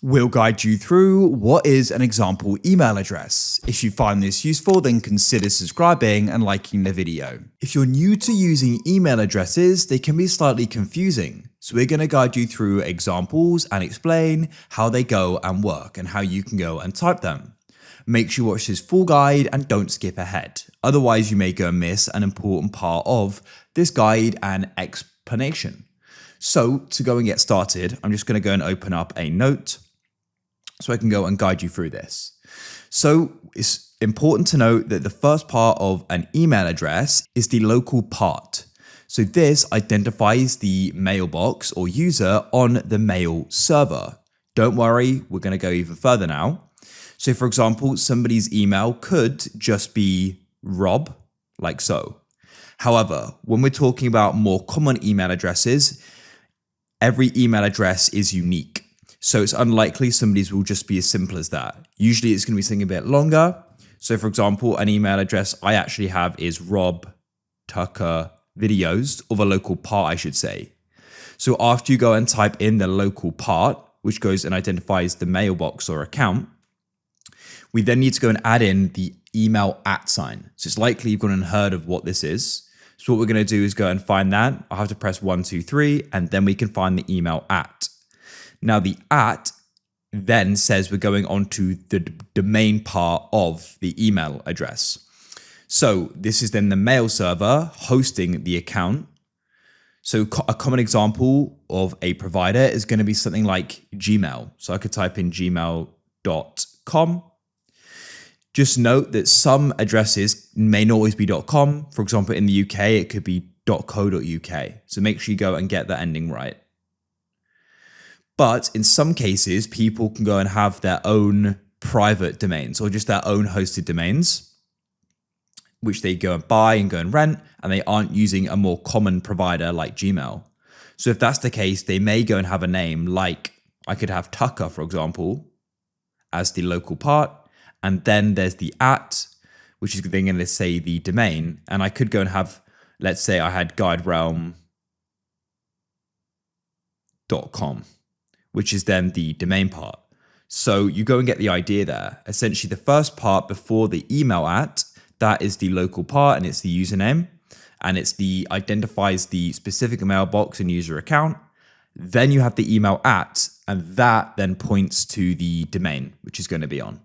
We'll guide you through what is an example email address. If you find this useful, then consider subscribing and liking the video. If you're new to using email addresses, they can be slightly confusing. So we're going to guide you through examples and explain how they go and work and how you can go and type them. Make sure you watch this full guide and don't skip ahead. Otherwise, you may go and miss an important part of this guide and explanation. So to go and get started, I'm just going to go and open up a note so I can go and guide you through this. So it's important to note that the first part of an email address is the local part. So this identifies the mailbox or user on the mail server. Don't worry, we're going to go even further now. So for example, somebody's email could just be Rob, like so. However, when we're talking about more common email addresses, every email address is unique. So it's unlikely somebody's will just be as simple as that. Usually it's going to be something a bit longer. So for example, an email address I actually have is Rob Tucker Videos, or the local part, I should say. So after you go and type in the local part, which goes and identifies the mailbox or account, we then need to go and add in the email @ sign. So it's likely you've gone and heard of what this is. So what we're going to do is go and find that. I'll have to press 1, 2, 3, and then we can find the email @. Now the @ then says we're going on to the domain part of the email address. So this is then the mail server hosting the account. So a common example of a provider is going to be something like Gmail. So I could type in gmail.com. Just note that some addresses may not always be .com. For example, in the UK, it could be .co.uk. So make sure you go and get that ending right. But in some cases, people can go and have their own private domains or just their own hosted domains, which they go and buy and go and rent, and they aren't using a more common provider like Gmail. So if that's the case, they may go and have a name like, I could have Tucker, for example, as the local part. And then there's the @, which is then going to say the domain. And I could go and have, let's say I had GuideRealm.com, which is then the domain part. So you go and get the idea there. Essentially, the first part before the email @, that is the local part and it's the username. And it's the identifies the specific mailbox and user account. Then you have the email @, and that then points to the domain, which is going to be on.